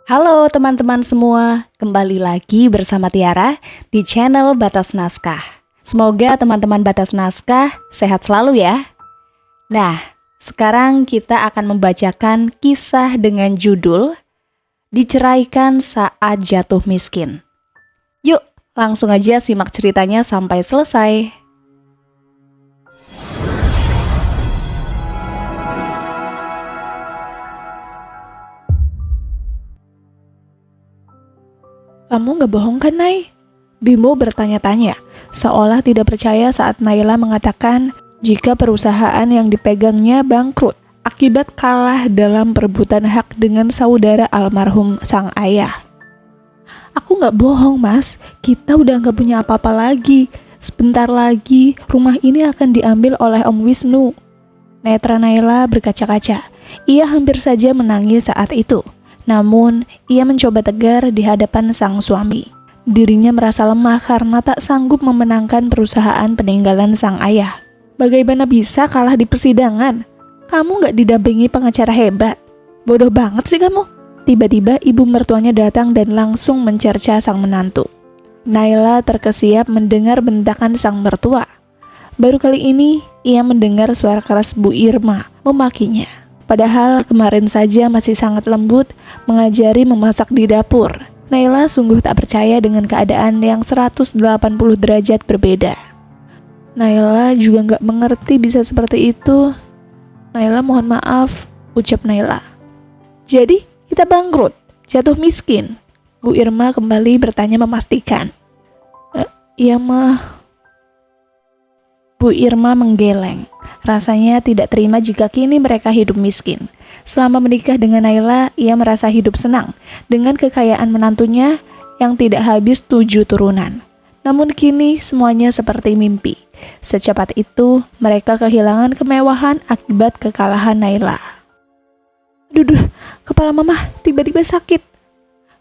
Halo teman-teman semua, kembali lagi bersama Tiara di channel Batas Naskah. Semoga teman-teman Batas Naskah sehat selalu ya. Nah, sekarang kita akan membacakan kisah dengan judul Diceraikan Saat Jatuh Miskin. Yuk, langsung aja simak ceritanya sampai selesai. Kamu gak bohong kan, Nay? Bimo bertanya-tanya, seolah tidak percaya saat Naila mengatakan jika perusahaan yang dipegangnya bangkrut akibat kalah dalam perebutan hak dengan saudara almarhum sang ayah. Aku gak bohong, Mas. Kita udah gak punya apa-apa lagi. Sebentar lagi, rumah ini akan diambil oleh Om Wisnu. Netra Naila berkaca-kaca. Ia hampir saja menangis saat itu. Namun, ia mencoba tegar di hadapan sang suami. Dirinya merasa lemah karena tak sanggup memenangkan perusahaan peninggalan sang ayah. Bagaimana bisa kalah di persidangan? Kamu gak didampingi pengacara hebat? Bodoh banget sih kamu. Tiba-tiba ibu mertuanya datang dan langsung mencerca sang menantu. Naila terkesiap mendengar bentakan sang mertua. Baru kali ini, ia mendengar suara keras Bu Irma memakinya. Padahal kemarin saja masih sangat lembut mengajari memasak di dapur. Naila sungguh tak percaya dengan keadaan yang 180 derajat berbeda. Naila juga gak mengerti bisa seperti itu. Naila mohon maaf, ucap Naila. Jadi kita bangkrut, jatuh miskin? Bu Irma kembali bertanya memastikan. Iya mah. Bu Irma menggeleng. Rasanya tidak terima jika kini mereka hidup miskin. Selama menikah dengan Naila, ia merasa hidup senang dengan kekayaan menantunya yang tidak habis 7 turunan. Namun kini semuanya seperti mimpi. Secepat itu, mereka kehilangan kemewahan akibat kekalahan Naila. Duduh, kepala mama tiba-tiba sakit.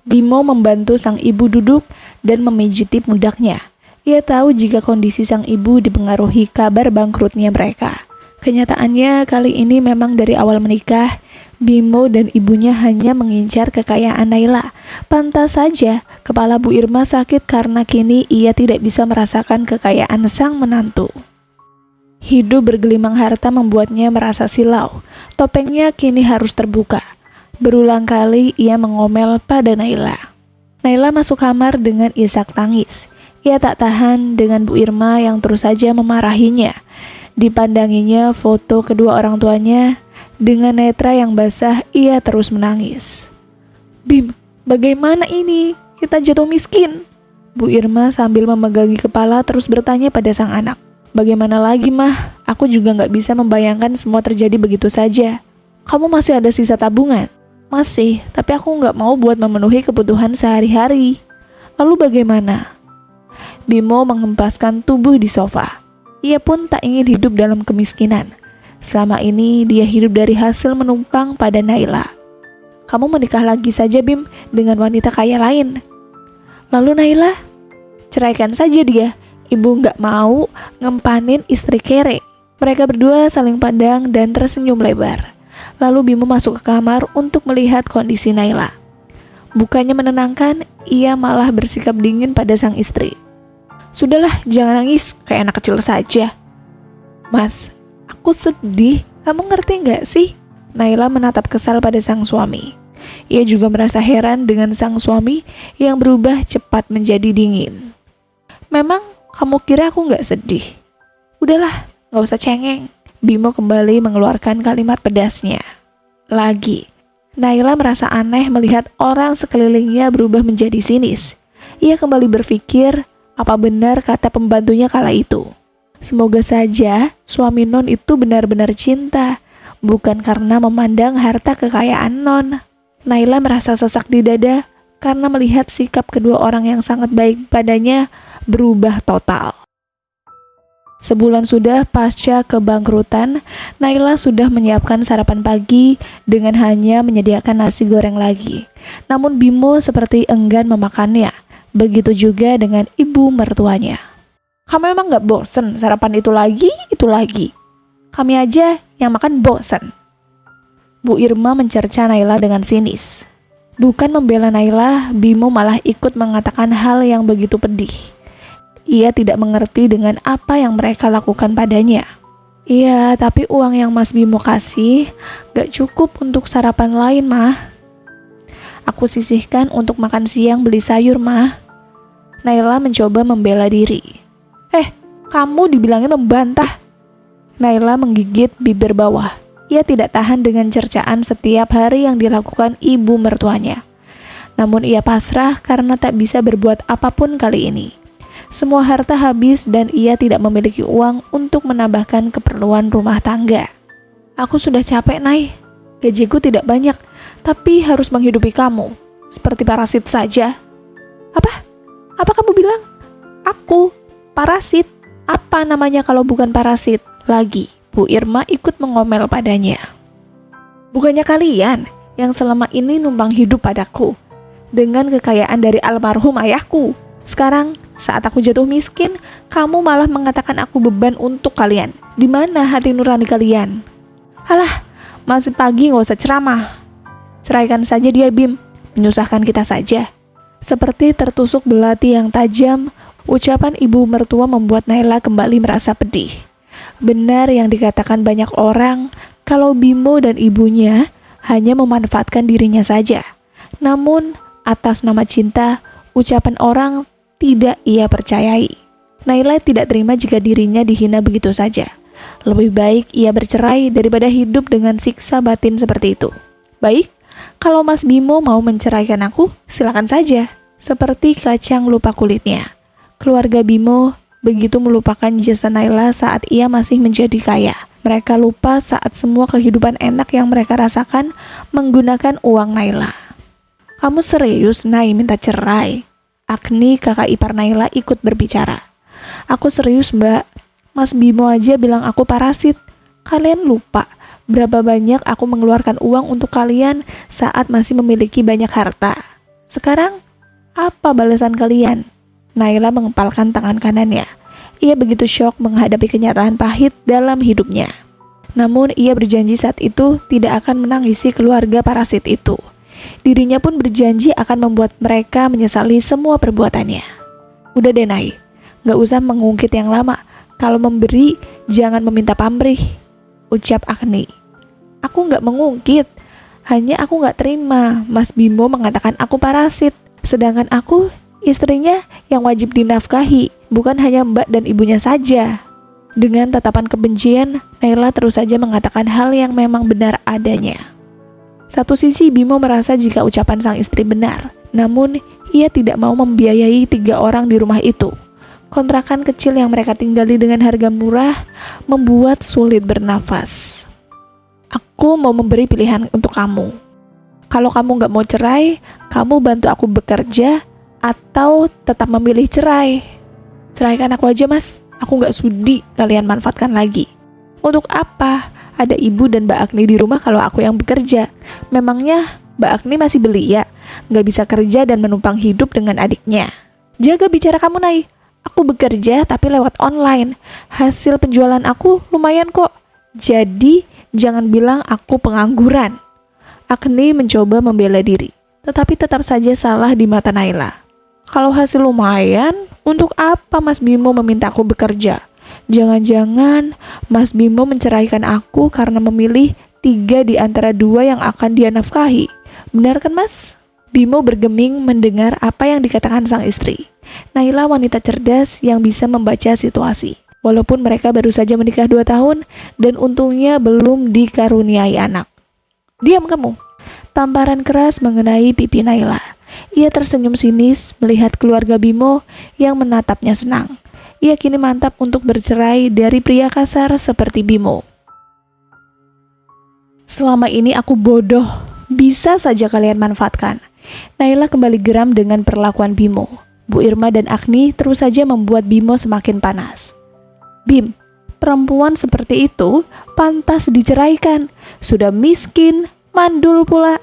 Bimo membantu sang ibu duduk dan memijiti pundaknya. Ia tahu jika kondisi sang ibu dipengaruhi kabar bangkrutnya mereka. Kenyataannya kali ini memang dari awal menikah, Bimo dan ibunya hanya mengincar kekayaan Naila. Pantas saja kepala Bu Irma sakit karena kini ia tidak bisa merasakan kekayaan sang menantu. Hidup bergelimang harta membuatnya merasa silau. Topengnya kini harus terbuka. Berulang kali ia mengomel pada Naila. Naila masuk kamar dengan isak tangis. Ia tak tahan dengan Bu Irma yang terus saja memarahinya. Dipandanginya foto kedua orang tuanya, dengan netra yang basah ia terus menangis. Bim, bagaimana ini? Kita jatuh miskin. Bu Irma sambil memegangi kepala terus bertanya pada sang anak. Bagaimana lagi mah? Aku juga gak bisa membayangkan semua terjadi begitu saja. Kamu masih ada sisa tabungan? Masih, tapi aku gak mau buat memenuhi kebutuhan sehari-hari. Lalu bagaimana? Bimo menghempaskan tubuh di sofa. Ia pun tak ingin hidup dalam kemiskinan. Selama ini dia hidup dari hasil menumpang pada Naila. Kamu menikah lagi saja Bim dengan wanita kaya lain. Lalu Naila? Ceraikan saja dia. Ibu gak mau ngempanin istri kere. Mereka berdua saling pandang dan tersenyum lebar. Lalu Bimo masuk ke kamar untuk melihat kondisi Naila. Bukannya menenangkan, ia malah bersikap dingin pada sang istri. Sudahlah, jangan nangis, kayak anak kecil saja. Mas, aku sedih, kamu ngerti gak sih? Naila menatap kesal pada sang suami. Ia juga merasa heran dengan sang suami yang berubah cepat menjadi dingin. Memang kamu kira aku gak sedih? Udahlah, gak usah cengeng. Bimo kembali mengeluarkan kalimat pedasnya. Lagi, Naila merasa aneh melihat orang sekelilingnya berubah menjadi sinis. Ia kembali berpikir, apa benar kata pembantunya kala itu? Semoga saja suami Non itu benar-benar cinta, bukan karena memandang harta kekayaan Non. Naila merasa sesak di dada karena melihat sikap kedua orang yang sangat baik padanya berubah total. Sebulan sudah pasca kebangkrutan, Naila sudah menyiapkan sarapan pagi dengan hanya menyediakan nasi goreng lagi. Namun Bimo seperti enggan memakannya. Begitu juga dengan ibu mertuanya. Kamu emang gak bosen sarapan itu lagi? Kami aja yang makan bosen. Bu Irma mencerca Naila dengan sinis. Bukan membela Naila, Bimo malah ikut mengatakan hal yang begitu pedih. Ia tidak mengerti dengan apa yang mereka lakukan padanya. Iya, tapi uang yang Mas Bimo kasih gak cukup untuk sarapan lain, Mah. Aku sisihkan untuk makan siang beli sayur, Mah. Naila mencoba membela diri. Kamu dibilangin membantah. Naila menggigit bibir bawah. Ia tidak tahan dengan cercaan setiap hari yang dilakukan ibu mertuanya. Namun ia pasrah karena tak bisa berbuat apapun kali ini. Semua harta habis dan ia tidak memiliki uang untuk menambahkan keperluan rumah tangga. Aku sudah capek, Nay. Gajiku tidak banyak, tapi harus menghidupi kamu. Seperti parasit saja. Apa? Apa kamu bilang? Aku parasit? Apa namanya kalau bukan parasit? Lagi, Bu Irma ikut mengomel padanya. Bukannya kalian yang selama ini numpang hidup padaku dengan kekayaan dari almarhum ayahku. Sekarang, saat aku jatuh miskin, kamu malah mengatakan aku beban untuk kalian. Di mana hati nurani kalian? Alah, masih pagi gak usah ceramah. Ceraikan saja dia, Bim. Menyusahkan kita saja. Seperti tertusuk belati yang tajam, ucapan ibu mertua membuat Naila kembali merasa pedih. Benar yang dikatakan banyak orang, kalau Bimo dan ibunya hanya memanfaatkan dirinya saja. Namun, atas nama cinta, ucapan orang tidak ia percayai. Naila tidak terima jika dirinya dihina begitu saja. Lebih baik ia bercerai daripada hidup dengan siksa batin seperti itu. Baik, kalau Mas Bimo mau menceraikan aku, silakan saja. Seperti kacang lupa kulitnya. Keluarga Bimo begitu melupakan jasa Naila saat ia masih menjadi kaya. Mereka lupa saat semua kehidupan enak yang mereka rasakan menggunakan uang Naila. Kamu serius, Nay, minta cerai? Agni, kakak ipar Naila, ikut berbicara. Aku serius, Mbak. Mas Bimo aja bilang aku parasit. Kalian lupa berapa banyak aku mengeluarkan uang untuk kalian saat masih memiliki banyak harta. Sekarang, apa balasan kalian? Naila mengepalkan tangan kanannya. Ia begitu syok menghadapi kenyataan pahit dalam hidupnya. Namun ia berjanji saat itu tidak akan menangisi keluarga parasit itu. Dirinya pun berjanji akan membuat mereka menyesali semua perbuatannya. Udah deh, Nay, gak usah mengungkit yang lama. Kalau memberi, jangan meminta pamrih, ucap Agni. Aku gak mengungkit, hanya aku gak terima Mas Bimo mengatakan aku parasit. Sedangkan aku istrinya yang wajib dinafkahi, bukan hanya Mbak dan ibunya saja. Dengan tatapan kebencian, Naila terus saja mengatakan hal yang memang benar adanya. Satu sisi Bimo merasa jika ucapan sang istri benar, namun ia tidak mau membiayai 3 orang di rumah itu. Kontrakan kecil yang mereka tinggali dengan harga murah membuat sulit bernafas. Aku mau memberi pilihan untuk kamu. Kalau kamu gak mau cerai, kamu bantu aku bekerja atau tetap memilih cerai. Ceraikan aku aja, Mas. Aku gak sudi kalian manfaatkan lagi. Untuk apa? Ada ibu dan Mbak Agni di rumah kalau aku yang bekerja. Memangnya Mbak Agni masih belia? Gak bisa kerja dan menumpang hidup dengan adiknya. Jaga bicara kamu, Nay. Aku bekerja tapi lewat online. Hasil penjualan aku lumayan kok. Jadi jangan bilang aku pengangguran. Agni mencoba membela diri, tetapi tetap saja salah di mata Naila. Kalau hasil lumayan, untuk apa Mas Bimo meminta aku bekerja? Jangan-jangan Mas Bimo menceraikan aku karena memilih 3 di antara 2 yang akan dia nafkahi. Benar kan, Mas? Bimo bergeming mendengar apa yang dikatakan sang istri. Naila wanita cerdas yang bisa membaca situasi. Walaupun mereka baru saja menikah 2 tahun dan untungnya belum dikaruniai anak. Diam kamu. Tamparan keras mengenai pipi Naila. Ia tersenyum sinis melihat keluarga Bimo yang menatapnya senang. Ia kini mantap untuk bercerai dari pria kasar seperti Bimo. Selama ini aku bodoh. Bisa saja kalian manfaatkan. Naila kembali geram dengan perlakuan Bimo. Bu Irma dan Agni terus saja membuat Bimo semakin panas. Bim, perempuan seperti itu pantas diceraikan. Sudah miskin, mandul pula.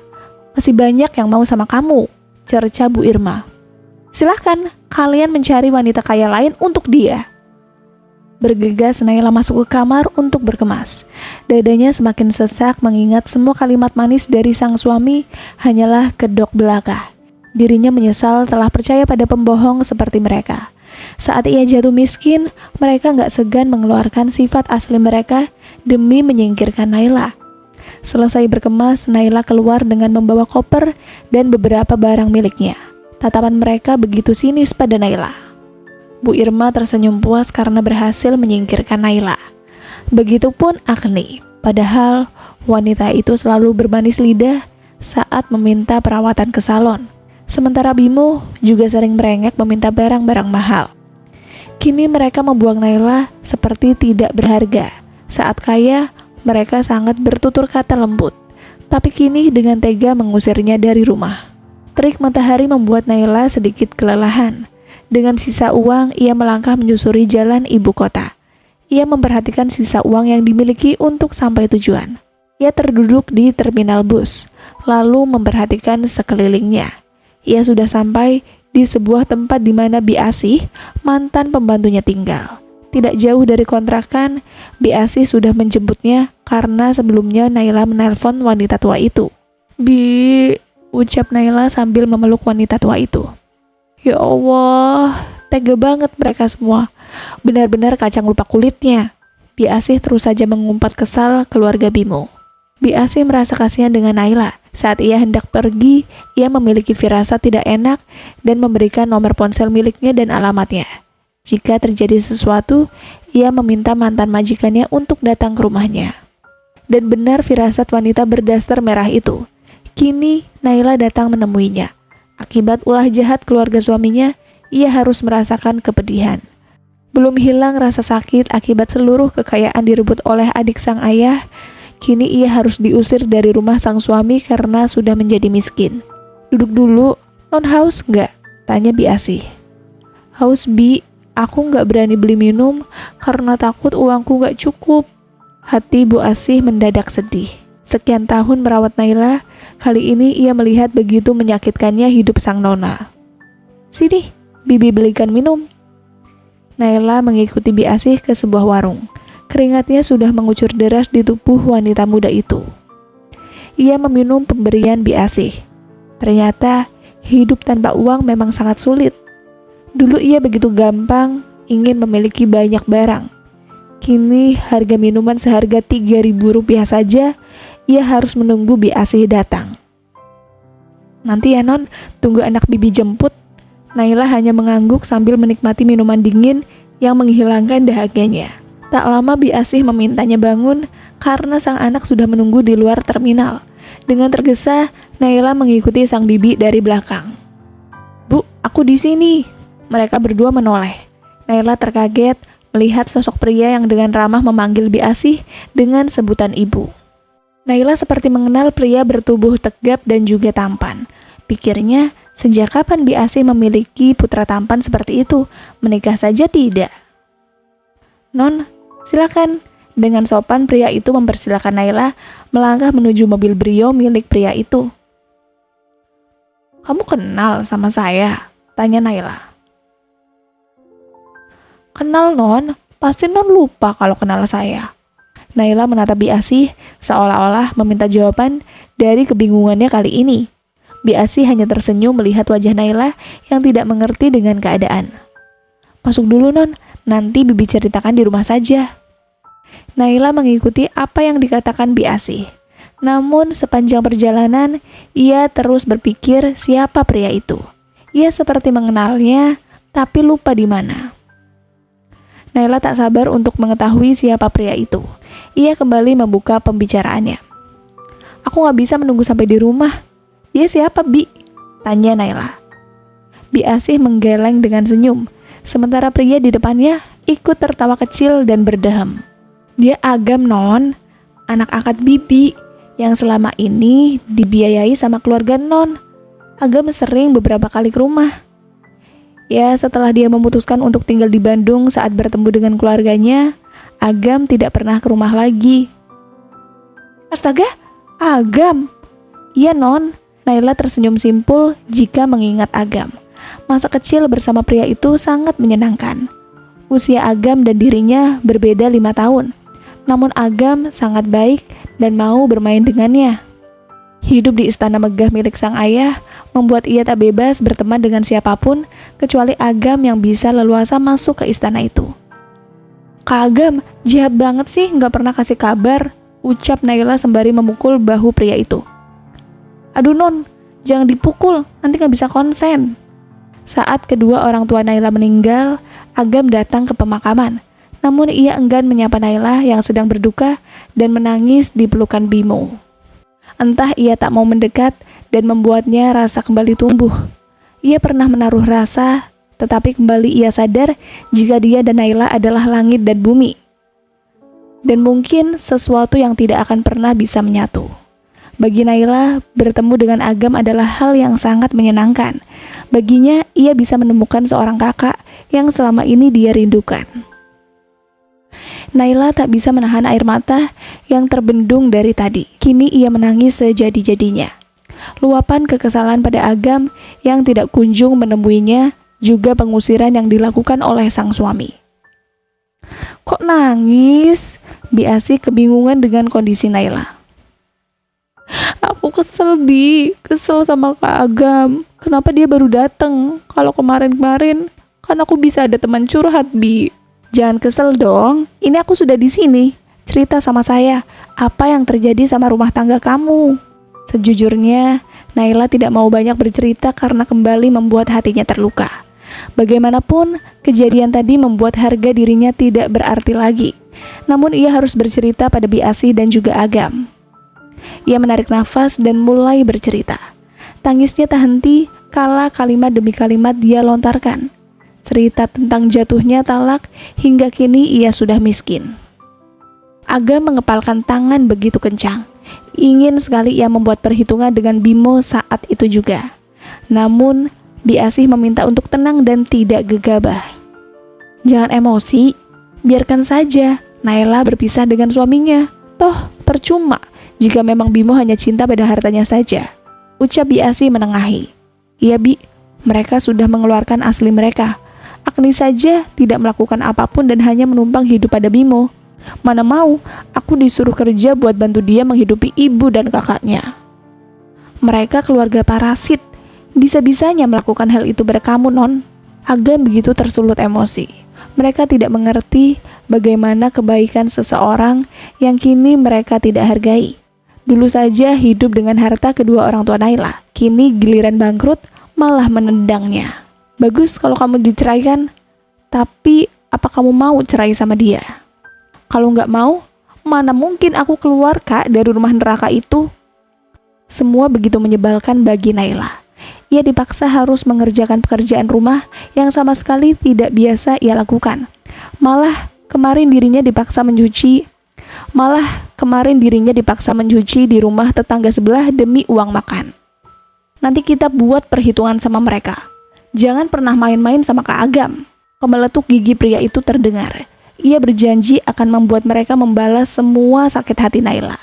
Masih banyak yang mau sama kamu, cerca Bu Irma. Silahkan kalian mencari wanita kaya lain untuk dia. Bergegas Naila masuk ke kamar untuk berkemas. Dadanya semakin sesak mengingat semua kalimat manis dari sang suami hanyalah kedok belaka. Dirinya menyesal telah percaya pada pembohong seperti mereka. Saat ia jatuh miskin, mereka gak segan mengeluarkan sifat asli mereka demi menyingkirkan Naila. Selesai berkemas, Naila keluar dengan membawa koper dan beberapa barang miliknya. Tatapan mereka begitu sinis pada Naila. Bu Irma tersenyum puas karena berhasil menyingkirkan Naila. Begitupun Agni, padahal wanita itu selalu bermanis lidah saat meminta perawatan ke salon. Sementara Bimo juga sering merengek meminta barang-barang mahal. Kini mereka membuang Naila seperti tidak berharga. Saat kaya, mereka sangat bertutur kata lembut. Tapi kini dengan tega mengusirnya dari rumah. Terik matahari membuat Naila sedikit kelelahan. Dengan sisa uang, ia melangkah menyusuri jalan ibu kota. Ia memperhatikan sisa uang yang dimiliki untuk sampai tujuan. Ia terduduk di terminal bus, lalu memperhatikan sekelilingnya. Ia sudah sampai di sebuah tempat di mana Bi Asih, mantan pembantunya tinggal. Tidak jauh dari kontrakan, Bi Asih sudah menjemputnya karena sebelumnya Naila menelpon wanita tua itu. "Bi," ucap Naila sambil memeluk wanita tua itu. Ya Allah, tega banget mereka semua. Benar-benar kacang lupa kulitnya. Bi Asih terus saja mengumpat kesal keluarga Bimo. Bi Asih merasa kasihan dengan Naila. Saat ia hendak pergi, ia memiliki firasat tidak enak dan memberikan nomor ponsel miliknya dan alamatnya. Jika terjadi sesuatu, ia meminta mantan majikannya untuk datang ke rumahnya. Dan benar firasat wanita berdaster merah itu. Kini Naila datang menemuinya. Akibat ulah jahat keluarga suaminya, ia harus merasakan kepedihan. Belum hilang rasa sakit akibat seluruh kekayaan direbut oleh adik sang ayah, kini ia harus diusir dari rumah sang suami karena sudah menjadi miskin. "Duduk dulu, non haus nggak?" tanya Bi Asih. "Haus Bi, aku nggak berani beli minum karena takut uangku nggak cukup." Hati Bu Asih mendadak sedih. Sekian tahun merawat Naila, kali ini ia melihat begitu menyakitkannya hidup sang nona. "Sini, Bibi belikan minum." Naila mengikuti Bi Asih ke sebuah warung. Keringatnya sudah mengucur deras di tubuh wanita muda itu. Ia meminum pemberian Bi Asih. Ternyata hidup tanpa uang memang sangat sulit. Dulu ia begitu gampang ingin memiliki banyak barang. Kini harga minuman seharga Rp3.000 saja, ia harus menunggu Bi Asih datang. "Nanti ya non, tunggu anak Bibi jemput." Naila hanya mengangguk sambil menikmati minuman dingin yang menghilangkan dahaganya. Tak lama Bi Asih memintanya bangun karena sang anak sudah menunggu di luar terminal. Dengan tergesa, Naila mengikuti sang bibi dari belakang. "Bu, aku di sini." Mereka berdua menoleh. Naila terkaget melihat sosok pria yang dengan ramah memanggil Bi Asih dengan sebutan ibu. Naila seperti mengenal pria bertubuh tegap dan juga tampan. Pikirnya, sejak kapan Bi Asih memiliki putra tampan seperti itu? Menikah saja tidak. "Non, silakan." Dengan sopan pria itu mempersilakan Naila melangkah menuju mobil Brio milik pria itu. "Kamu kenal sama saya?" tanya Naila. "Kenal non, pasti non lupa kalau kenal saya." Naila menatap Bi Asih seolah-olah meminta jawaban dari kebingungannya kali ini. Bi Asih hanya tersenyum melihat wajah Naila yang tidak mengerti dengan keadaan. "Masuk dulu non, nanti Bibi ceritakan di rumah saja." Naila mengikuti apa yang dikatakan Bi Asih. Namun sepanjang perjalanan, ia terus berpikir siapa pria itu. Ia seperti mengenalnya, tapi lupa di mana. Naila tak sabar untuk mengetahui siapa pria itu. Ia kembali membuka pembicaraannya. "Aku gak bisa menunggu sampai di rumah." "Dia siapa, Bi?" tanya Naila. Bi Asih menggeleng dengan senyum, sementara pria di depannya ikut tertawa kecil dan berdeham. "Dia Agam non, anak angkat Bibi yang selama ini dibiayai sama keluarga non. Agam sering beberapa kali ke rumah. Ya, setelah dia memutuskan untuk tinggal di Bandung saat bertemu dengan keluarganya, Agam tidak pernah ke rumah lagi." "Astaga, Agam?" "Iya non." Naila tersenyum simpul jika mengingat Agam. Masa kecil bersama pria itu sangat menyenangkan. Usia Agam dan dirinya berbeda 5 tahun. Namun Agam sangat baik dan mau bermain dengannya. Hidup di istana megah milik sang ayah membuat ia tak bebas berteman dengan siapapun kecuali Agam yang bisa leluasa masuk ke istana itu. "Kak Agam, jahat banget sih nggak pernah kasih kabar," ucap Naila sembari memukul bahu pria itu. "Aduh Non, jangan dipukul, nanti nggak bisa konsen." Saat kedua orang tua Naila meninggal, Agam datang ke pemakaman. Namun ia enggan menyapa Naila yang sedang berduka dan menangis di pelukan Bimo. Entah ia tak mau mendekat dan membuatnya rasa kembali tumbuh. Ia pernah menaruh rasa, tetapi kembali ia sadar jika dia dan Naila adalah langit dan bumi. Dan mungkin sesuatu yang tidak akan pernah bisa menyatu. Bagi Naila, bertemu dengan Agam adalah hal yang sangat menyenangkan. Baginya, ia bisa menemukan seorang kakak yang selama ini dia rindukan. Naila tak bisa menahan air mata yang terbendung dari tadi. Kini ia menangis sejadi-jadinya. Luapan kekesalan pada Agam yang tidak kunjung menemuinya, juga pengusiran yang dilakukan oleh sang suami. "Kok nangis?" Bi Asih kebingungan dengan kondisi Naila. "Aku kesel Bi, kesel sama Kak Agam. Kenapa dia baru datang? Kalau kemarin-kemarin kan aku bisa ada teman curhat Bi." "Jangan kesel dong, ini aku sudah di sini. Cerita sama saya, apa yang terjadi sama rumah tangga kamu?" Sejujurnya, Naila tidak mau banyak bercerita karena kembali membuat hatinya terluka. Bagaimanapun, kejadian tadi membuat harga dirinya tidak berarti lagi. Namun ia harus bercerita pada Bi Asih dan juga Agam. Ia menarik nafas dan mulai bercerita. Tangisnya tak henti kala kalimat demi kalimat dia lontarkan. Cerita tentang jatuhnya talak hingga kini ia sudah miskin. Agam mengepalkan tangan begitu kencang. Ingin sekali ia membuat perhitungan dengan Bimo saat itu juga. Namun, Bi Asih meminta untuk tenang dan tidak gegabah. "Jangan emosi, biarkan saja Naila berpisah dengan suaminya. Toh, percuma jika memang Bimo hanya cinta pada hartanya saja," ucap Bi Asih menengahi. "Iya Bi, mereka sudah mengeluarkan asli mereka. Agni saja tidak melakukan apapun dan hanya menumpang hidup pada Bimo. Mana mau, aku disuruh kerja buat bantu dia menghidupi ibu dan kakaknya. Mereka keluarga parasit, bisa-bisanya melakukan hal itu pada kamu Non." Agam begitu tersulut emosi. Mereka tidak mengerti bagaimana kebaikan seseorang yang kini mereka tidak hargai. Dulu saja hidup dengan harta kedua orang tua Naila, kini giliran bangkrut malah menendangnya. "Bagus kalau kamu diceraikan, tapi apa kamu mau cerai sama dia?" "Kalau nggak mau, mana mungkin aku keluar Kak dari rumah neraka itu." Semua begitu menyebalkan bagi Naila. Ia dipaksa harus mengerjakan pekerjaan rumah yang sama sekali tidak biasa ia lakukan. Malah kemarin dirinya dipaksa mencuci di rumah tetangga sebelah demi uang makan. "Nanti kita buat perhitungan sama mereka. Jangan pernah main-main sama Kak Agam." Kemeletuk gigi pria itu terdengar. Ia berjanji akan membuat mereka membalas semua sakit hati Naila.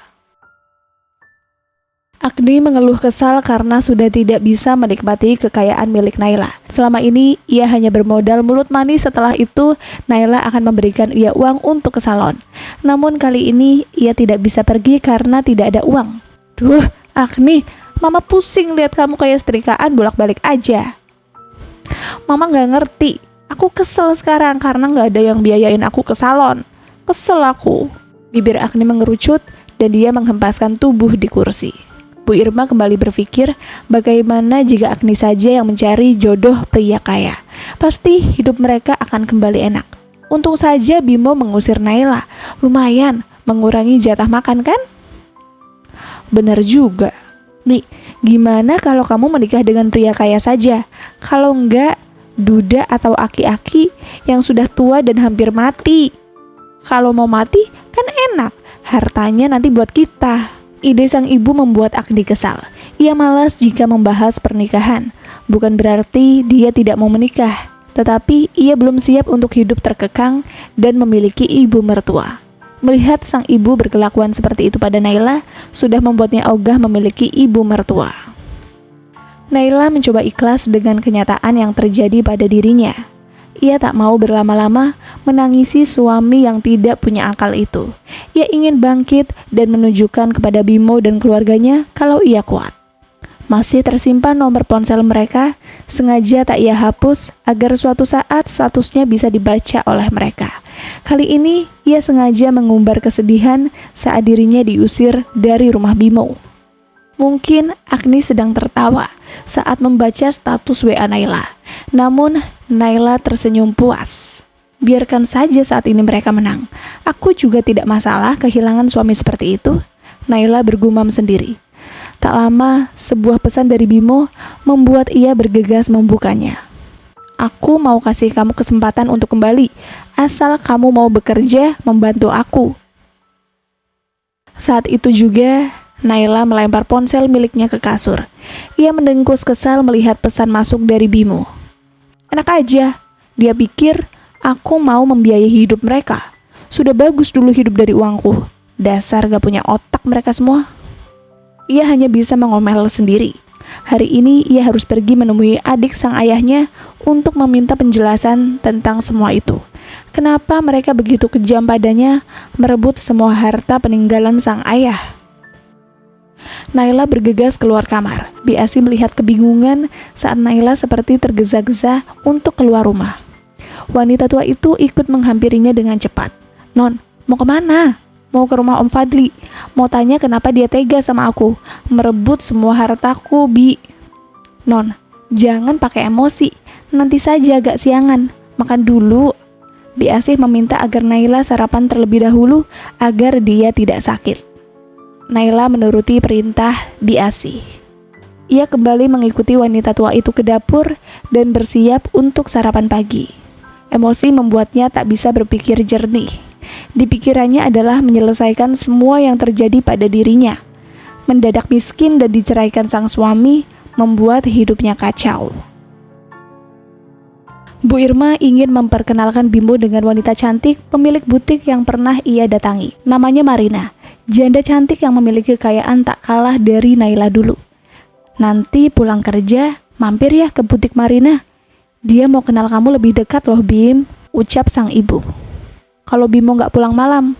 Agni mengeluh kesal karena sudah tidak bisa menikmati kekayaan milik Naila. Selama ini, ia hanya bermodal mulut manis. Setelah itu, Naila akan memberikan ia uang untuk ke salon. Namun kali ini, ia tidak bisa pergi karena tidak ada uang. "Duh, Agni, Mama pusing lihat kamu kayak setrikaan bolak-balik aja." "Mama gak ngerti. Aku kesel sekarang karena gak ada yang biayain aku ke salon. Kesel aku." Bibir Agni mengerucut dan dia menghempaskan tubuh di kursi. Bu Irma kembali berpikir bagaimana jika Agni saja yang mencari jodoh pria kaya. Pasti hidup mereka akan kembali enak. Untung saja Bimo mengusir Naila. Lumayan mengurangi jatah makan kan? Benar juga. Nih, gimana kalau kamu menikah dengan pria kaya saja? Kalau enggak, duda atau aki-aki yang sudah tua dan hampir mati. Kalau mau mati, kan enak. Hartanya nanti buat kita. Ide sang ibu membuat Agni kesal. Ia malas jika membahas pernikahan. Bukan berarti dia tidak mau menikah, tetapi ia belum siap untuk hidup terkekang dan memiliki ibu mertua. Melihat sang ibu berkelakuan seperti itu pada Naila, sudah membuatnya ogah memiliki ibu mertua. Naila mencoba ikhlas dengan kenyataan yang terjadi pada dirinya. Ia tak mau berlama-lama menangisi suami yang tidak punya akal itu. Ia ingin bangkit dan menunjukkan kepada Bimo dan keluarganya kalau ia kuat. Masih tersimpan nomor ponsel mereka, sengaja tak ia hapus agar suatu saat statusnya bisa dibaca oleh mereka. Kali ini, ia sengaja mengumbar kesedihan saat dirinya diusir dari rumah Bimo. Mungkin Agni sedang tertawa saat membaca status WA Naila. Namun, Naila tersenyum puas. Biarkan saja saat ini mereka menang. Aku juga tidak masalah kehilangan suami seperti itu. Naila bergumam sendiri. Tak lama, sebuah pesan dari Bimo membuat ia bergegas membukanya. Aku mau kasih kamu kesempatan untuk kembali, asal kamu mau bekerja membantu aku. Saat itu juga, Naila melempar ponsel miliknya ke kasur. Ia mendengkus kesal melihat pesan masuk dari Bimo. Enak aja, dia pikir aku mau membiayai hidup mereka. Sudah bagus dulu hidup dari uangku. Dasar gak punya otak mereka semua. Ia hanya bisa mengomel sendiri. Hari ini ia harus pergi menemui adik sang ayahnya untuk meminta penjelasan tentang semua itu. Kenapa mereka begitu kejam padanya merebut semua harta peninggalan sang ayah? Naila bergegas keluar kamar. Biasi melihat kebingungan saat Naila seperti tergesa-gesa untuk keluar rumah. Wanita tua itu ikut menghampirinya dengan cepat. Non, mau kemana? Mau ke rumah Om Fadli. Mau tanya kenapa dia tega sama aku. Merebut semua hartaku, Bi. Non, jangan pakai emosi. Nanti saja agak siangan. Makan dulu. Bi Asih meminta agar Naila sarapan terlebih dahulu agar dia tidak sakit. Naila menuruti perintah Bi Asih. Ia kembali mengikuti wanita tua itu ke dapur dan bersiap untuk sarapan pagi. Emosi membuatnya tak bisa berpikir jernih. Di pikirannya adalah menyelesaikan semua yang terjadi pada dirinya. Mendadak miskin dan diceraikan sang suami membuat hidupnya kacau. Bu Irma ingin memperkenalkan Bimo dengan wanita cantik pemilik butik yang pernah ia datangi. Namanya Marina, janda cantik yang memiliki kekayaan tak kalah dari Naila dulu. Nanti pulang kerja, mampir ya ke butik Marina. Dia mau kenal kamu lebih dekat loh, Bim, ucap sang ibu. Kalau Bimo nggak pulang malam,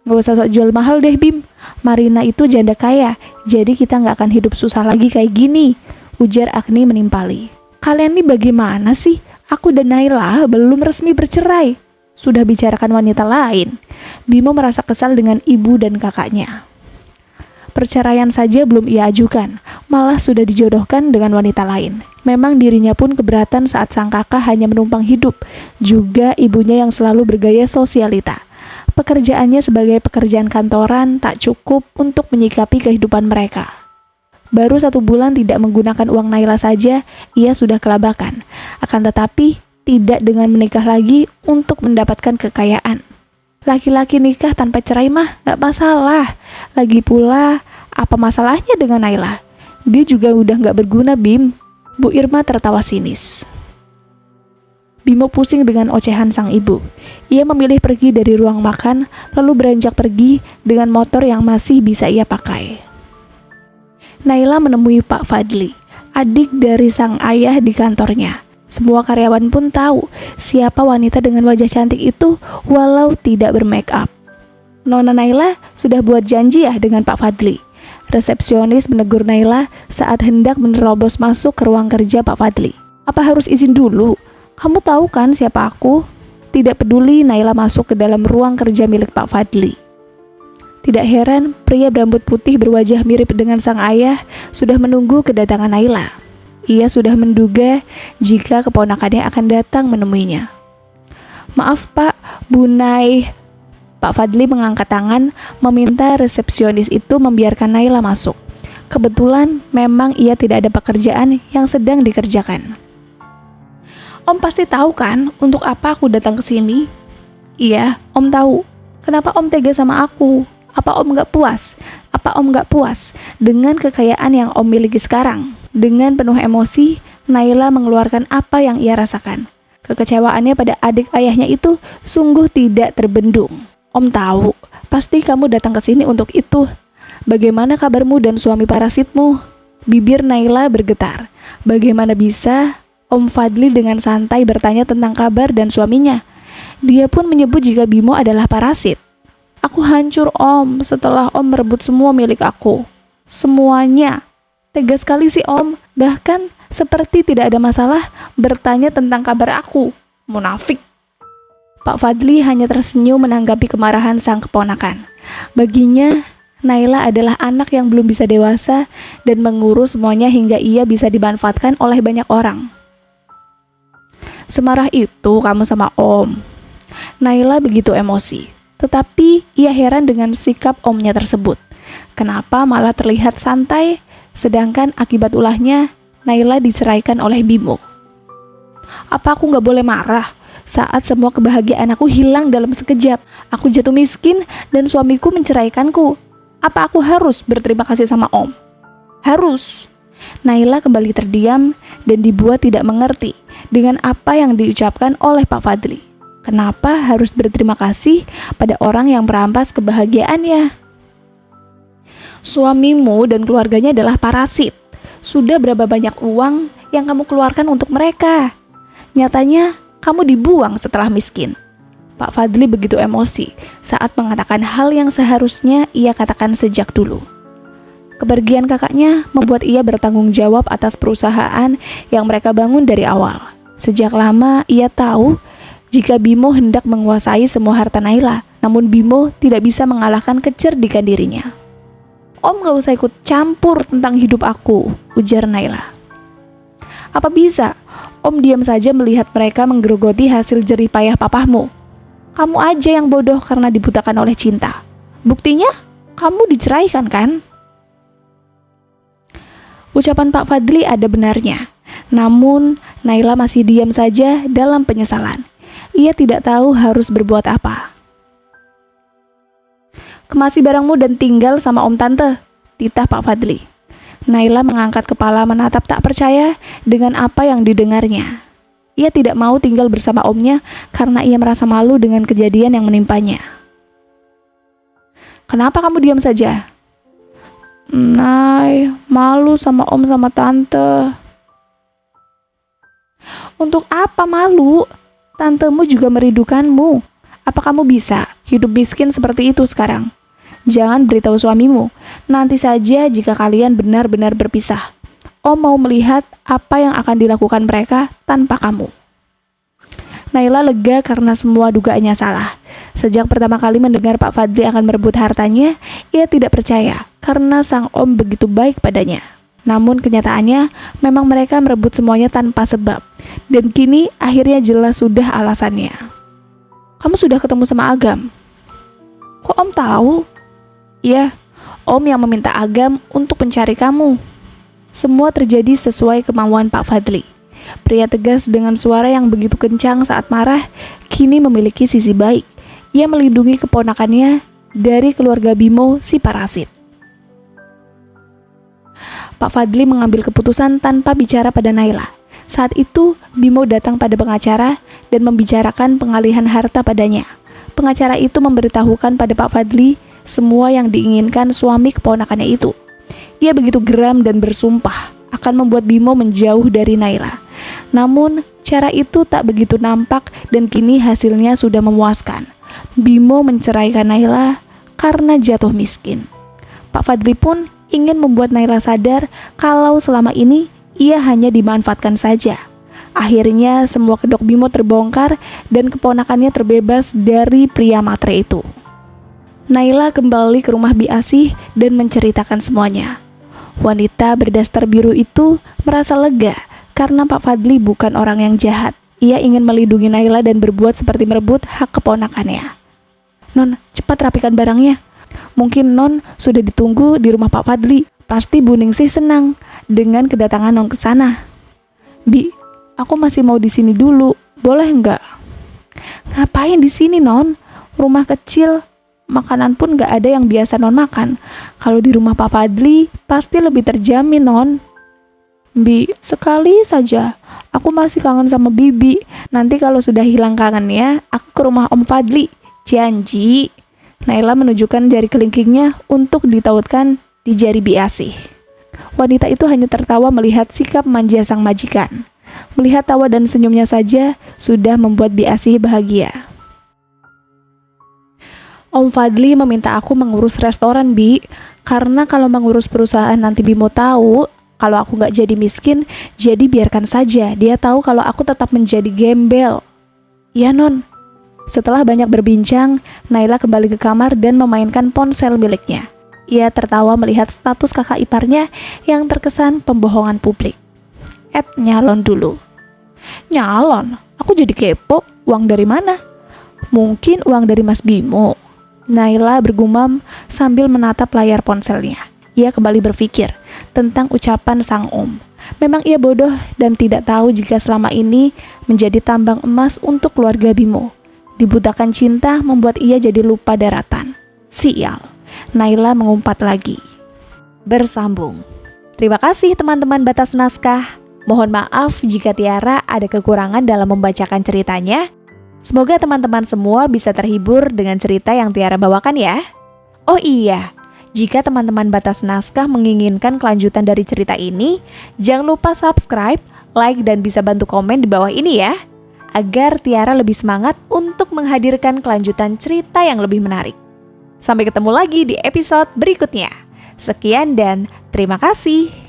nggak usah sok jual mahal deh, Bim. Marina itu janda kaya, jadi kita nggak akan hidup susah lagi kayak gini, ujar Agni menimpali. Kalian nih bagaimana sih? Aku dan Naila belum resmi bercerai. Sudah bicarakan wanita lain. Bimo merasa kesal dengan ibu dan kakaknya. Perceraian saja belum ia ajukan, malah sudah dijodohkan dengan wanita lain. Memang dirinya pun keberatan saat sang kakak hanya menumpang hidup, juga ibunya yang selalu bergaya sosialita. Pekerjaannya sebagai pekerjaan kantoran tak cukup untuk menyikapi kehidupan mereka. Baru 1 bulan tidak menggunakan uang Naila saja, ia sudah kelabakan. Akan tetapi, tidak dengan menikah lagi untuk mendapatkan kekayaan. Laki-laki nikah tanpa cerai mah gak masalah. Lagi pula, apa masalahnya dengan Naila? Dia juga udah gak berguna, Bim. Bu Irma tertawa sinis. Bimo pusing dengan ocehan sang ibu. Ia memilih pergi dari ruang makan, lalu beranjak pergi dengan motor yang masih bisa ia pakai. Naila menemui Pak Fadli, adik dari sang ayah di kantornya. Semua karyawan pun tahu siapa wanita dengan wajah cantik itu walau tidak bermake up. Nona Naila sudah buat janji ya dengan Pak Fadli. Resepsionis menegur Naila saat hendak menerobos masuk ke ruang kerja Pak Fadli. Apa harus izin dulu? Kamu tahu kan siapa aku? Tidak peduli, Naila masuk ke dalam ruang kerja milik Pak Fadli. Tidak heran, pria berambut putih berwajah mirip dengan sang ayah sudah menunggu kedatangan Naila. Ia sudah menduga jika keponakannya akan datang menemuinya. Maaf Pak, Bu Nay. Pak Fadli mengangkat tangan, meminta resepsionis itu membiarkan Naila masuk. Kebetulan memang ia tidak ada pekerjaan yang sedang dikerjakan. Om pasti tahu kan untuk apa aku datang ke sini? Iya, Om tahu. Kenapa Om tega sama aku? Apa Om gak puas? Apa Om gak puas dengan kekayaan yang Om miliki sekarang? Dengan penuh emosi, Naila mengeluarkan apa yang ia rasakan. Kekecewaannya pada adik ayahnya itu sungguh tidak terbendung. Om tahu, pasti kamu datang ke sini untuk itu. Bagaimana kabarmu dan suami parasitmu? Bibir Naila bergetar. Bagaimana bisa? Om Fadli dengan santai bertanya tentang kabar dan suaminya. Dia pun menyebut jika Bimo adalah parasit. Aku hancur Om setelah Om merebut semua milik aku. Semuanya. Tegas sekali sih Om. Bahkan seperti tidak ada masalah bertanya tentang kabar aku. Munafik. Pak Fadli hanya tersenyum menanggapi kemarahan sang keponakan. Baginya, Naila adalah anak yang belum bisa dewasa dan mengurus semuanya hingga ia bisa dimanfaatkan oleh banyak orang. Semarah itu kamu sama Om. Naila begitu emosi, tetapi ia heran dengan sikap omnya tersebut. Kenapa malah terlihat santai, sedangkan akibat ulahnya Naila diceraikan oleh Bimo. Apa aku gak boleh marah saat semua kebahagiaan aku hilang dalam sekejap? Aku jatuh miskin dan suamiku menceraikanku. Apa aku harus berterima kasih sama Om? Harus. Naila kembali terdiam dan dibuat tidak mengerti dengan apa yang diucapkan oleh Pak Fadli. Kenapa harus berterima kasih pada orang yang merampas kebahagiaannya? Suamimu dan keluarganya adalah parasit. Sudah berapa banyak uang yang kamu keluarkan untuk mereka? Nyatanya kamu dibuang setelah miskin. Pak Fadli begitu emosi saat mengatakan hal yang seharusnya ia katakan sejak dulu. Kepergian kakaknya membuat ia bertanggung jawab atas perusahaan yang mereka bangun dari awal. Sejak lama ia tahu jika Bimo hendak menguasai semua harta Naila, namun Bimo tidak bisa mengalahkan kecerdikan dirinya. Om gak usah ikut campur tentang hidup aku, ujar Naila. Apa bisa? Om diam saja melihat mereka menggerogoti hasil jerih payah papahmu. Kamu aja yang bodoh karena dibutakan oleh cinta. Buktinya, kamu diceraikan kan? Ucapan Pak Fadli ada benarnya. Namun, Naila masih diam saja dalam penyesalan. Ia tidak tahu harus berbuat apa. Kemasi barangmu dan tinggal sama Om Tante, titah Pak Fadli. Naila mengangkat kepala menatap tak percaya dengan apa yang didengarnya. Ia tidak mau tinggal bersama omnya karena ia merasa malu dengan kejadian yang menimpanya. Kenapa kamu diam saja? Nay, malu sama Om sama Tante. Untuk apa malu? Tantemu juga merindukanmu. Apa kamu bisa hidup miskin seperti itu sekarang? Jangan beritahu suamimu. Nanti saja jika kalian benar-benar berpisah. Om mau melihat apa yang akan dilakukan mereka tanpa kamu. Naila lega karena semua dugaannya salah. Sejak pertama kali mendengar Pak Fadli akan merebut hartanya, ia tidak percaya karena sang Om begitu baik padanya. Namun kenyataannya memang mereka merebut semuanya tanpa sebab. Dan kini akhirnya jelas sudah alasannya. Kamu sudah ketemu sama Agam? Kok Om tahu? Iya, Om yang meminta Agam untuk mencari kamu. Semua terjadi sesuai kemauan Pak Fadli. Pria tegas dengan suara yang begitu kencang saat marah, kini memiliki sisi baik. Ia melindungi keponakannya dari keluarga Bimo si parasit. Pak Fadli mengambil keputusan tanpa bicara pada Naila. Saat itu, Bimo datang pada pengacara dan membicarakan pengalihan harta padanya. Pengacara itu memberitahukan pada Pak Fadli semua yang diinginkan suami keponakannya itu. Ia begitu geram dan bersumpah akan membuat Bimo menjauh dari Naila. Namun, cara itu tak begitu nampak dan kini hasilnya sudah memuaskan. Bimo menceraikan Naila karena jatuh miskin. Pak Fadli pun ingin membuat Naila sadar kalau selama ini ia hanya dimanfaatkan saja. Akhirnya semua kedok Bimo terbongkar dan keponakannya terbebas dari pria matre itu. Naila kembali ke rumah Biasih dan menceritakan semuanya. Wanita berdastar biru itu merasa lega karena Pak Fadli bukan orang yang jahat. Ia ingin melindungi Naila dan berbuat seperti merebut hak keponakannya. Non, cepat rapikan barangnya. Mungkin Non sudah ditunggu di rumah Pak Fadli. Pasti Bu Ningsih senang dengan kedatangan Non ke sana. Bi, aku masih mau di sini dulu. Boleh enggak? Ngapain di sini, Non? Rumah kecil, makanan pun enggak ada yang biasa Non makan. Kalau di rumah Pak Fadli, pasti lebih terjamin, Non. Bi, sekali saja. Aku masih kangen sama Bibi. Nanti kalau sudah hilang kangennya, aku ke rumah Om Fadli. Janji. Naila menunjukkan jari kelingkingnya untuk ditautkan di jari Biasih. Wanita itu hanya tertawa melihat sikap manja sang majikan. Melihat tawa dan senyumnya saja sudah membuat Bi Asih bahagia. Om Fadli meminta aku mengurus restoran, Bi. Karena kalau mengurus perusahaan nanti Bimo tahu kalau aku nggak jadi miskin, jadi biarkan saja. Dia tahu kalau aku tetap menjadi gembel. Iya, Non. Setelah banyak berbincang, Naila kembali ke kamar dan memainkan ponsel miliknya. Ia tertawa melihat status kakak iparnya yang terkesan pembohongan publik. Nyalon dulu. Nyalon? Aku jadi kepo. Uang dari mana? Mungkin uang dari Mas Bimo. Naila bergumam sambil menatap layar ponselnya. Ia kembali berpikir tentang ucapan sang om. Memang ia bodoh dan tidak tahu jika selama ini menjadi tambang emas untuk keluarga Bimo. Dibutakan cinta membuat ia jadi lupa daratan. Sial. Naila mengumpat lagi. Bersambung. Terima kasih teman-teman Batas Naskah. Mohon maaf jika Tiara ada kekurangan dalam membacakan ceritanya. Semoga teman-teman semua bisa terhibur dengan cerita yang Tiara bawakan ya. Oh iya, jika teman-teman Batas Naskah menginginkan kelanjutan dari cerita ini, jangan lupa subscribe, like, dan bisa bantu komen di bawah ini ya, agar Tiara lebih semangat untuk menghadirkan kelanjutan cerita yang lebih menarik. Sampai ketemu lagi di episode berikutnya. Sekian dan terima kasih.